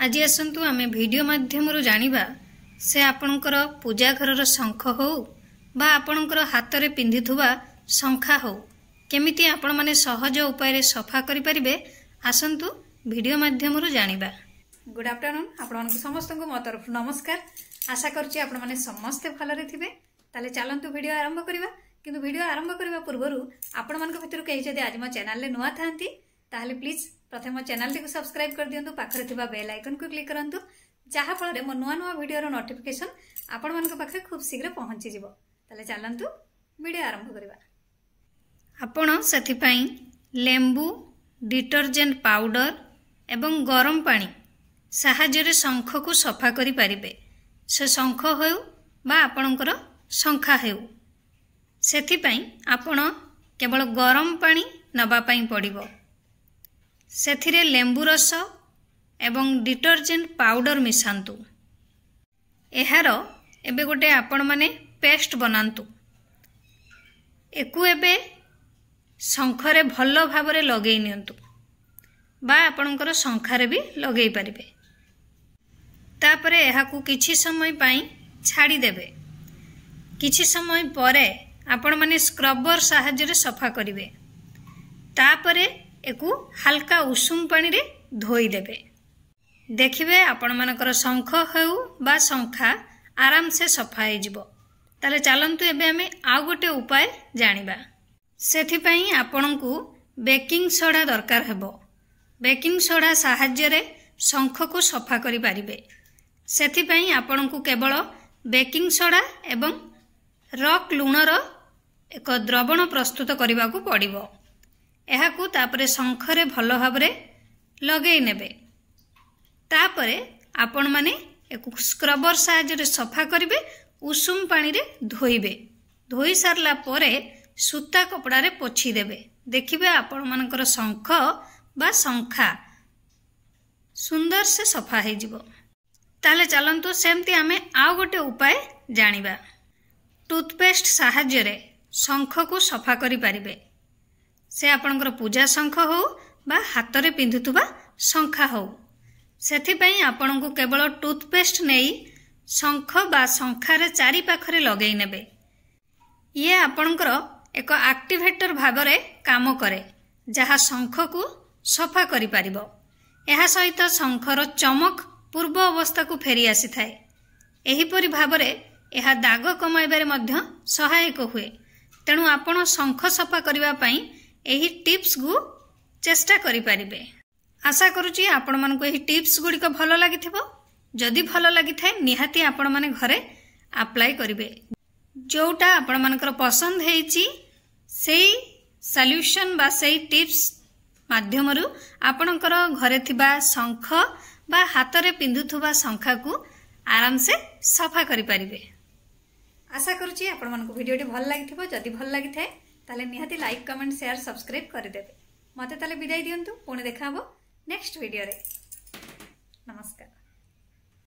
आज आसतु आमे वीडियो माध्यम जानिबा से आपणकर पूजा घर शंख हो बा आपणकर हाथ रे पिंधिथुवा शंखा हो केमिति आपण माने सहज उपाय सफा करि परिबे। आसतु वीडियो माध्यम जानिबा। गुड आफ्टरनून आपण समस्त को मो तरफ नमस्कार। आशा करुच्ची आपण माने समस्ते भलरे थिबे। ताले चलंतु वीडियो आरंभ करिबा। किंतु वीडियो आरंभ करबा पूर्वरु आपण मानक भितर कहि जदि आज मो चैनल ले नुवा थांती ताले प्लीज प्रथम चैनल को सब्सक्राइब कर दियंतु। पाखरे थिबा बेल आइकन को क्लिक करंतु जहा फल मो नुवा नुवा वीडियो रो नोटिफिकेशन आपण मानक पाखरे खूब शीघ्र पहुंची जिवो। ताले चलंतु वीडियो आरंभ करिबा। आपण सेथि पई लेंबू डिटर्जेंट पाउडर एवं गरम पानी साहाय्य शंख को सफा करि परिबे। से शंख हो बा आपणकर शंखा हो सेथि पई आपण केवल गरम पानी नबा पई पड़िबो। सेथिरे लेंबू रस एवं डिटर्जेंट पाउडर मिसांतु। एहार एबे गोटे आपण माने पेस्ट बनांतु। एकु एबे शंखरे भल भाबरे लगेई नियंतु बा आपणकर शंखारे भी लगेई परिबे। तापरे एहाकू किछि समय पई छाड़ी देबे। किछि समय परे आपण माने स्क्रबर साहाय्य सफा करिवे। तापरे एकू हल्का उषुम पानी रे धोई देबे। देखिबे आपण मानकर शंख हेउ बा शंखा आराम से सफा हो जिवो। ताले चलंतु एबे हमें आ गोटे उपाय जानिबा। सेथि पई आपणकू बेकिंग सोडा दरकार हेबो। बेकिंग सोडा साहाय्य रे शंख को सफा करि परिबे। सेथि पई आपणकू केवल बेकिंग सोडा एवं रॉक लूणर एक द्रवण प्रस्तुत करने को पड़िबो। एहाकू तापरे शंखरे भल भाबरे लगेई नेबे। तापरे आपण माने एक स्क्रबर साहाय्य सफा करिवे। उषुम पानी रे धोइबे। धोई सारला परे सूता कपड़ा रे पोछि देबे। देखिबे आपण मानकर शंख बा शंखा सुंदर से सफा हो जिवो। ताले चलंतु सेमती आमे आउ गोटे उपाय जानिबा। टूथपेस्ट साहाय्य रे शंख को सफा करि परिबे। से आपणकर पूजा शंख हो बा हाथ रे पिंधुथुबा शंखा हो सेथि पई आपणकू केवल टूथपेस्ट नेई शंख बा शंखारे चारि पाखरे लगेई नेबे। ये आपणकर एक एक्टिवेटर भाबरे काम करे जहा शंख को सफा करि परिबो। एहा सहित शंखर चमक पूर्व अवस्था को फेरी आसी थाए। एहिपरि भाबरे एहा दाग कमाइबारे मध्य सहायक हुए। तेणु आपण शंख सफा करिबा पई एही टिप्स को चेष्टा करि परिबे। आशा करूची आपण मन को एही टिप्स गुडी को भलो लागिथिबो। जदि भलो लागि थाए निहाती आपण माने घरे अप्लाई करिवे। जोटा आपण मानकर पसंद हेची सेही सॉल्यूशन बा सेही टिप्स माध्यमरु आपणकर घरे थिबा शंख बा हाथ रे पिंधुथुबा शंखा को आराम से सफा करि परिबे। आशा करूची आपण मन को वीडियो भल लागिथिबो। जदि भल लागि थाए ताले निहाती लाइक कमेंट शेयर सब्सक्राइब कर देबे। मते ताले विदाई दियंतु। पुणी देखा हबो नेक्स्ट वीडियो रे। नमस्कार।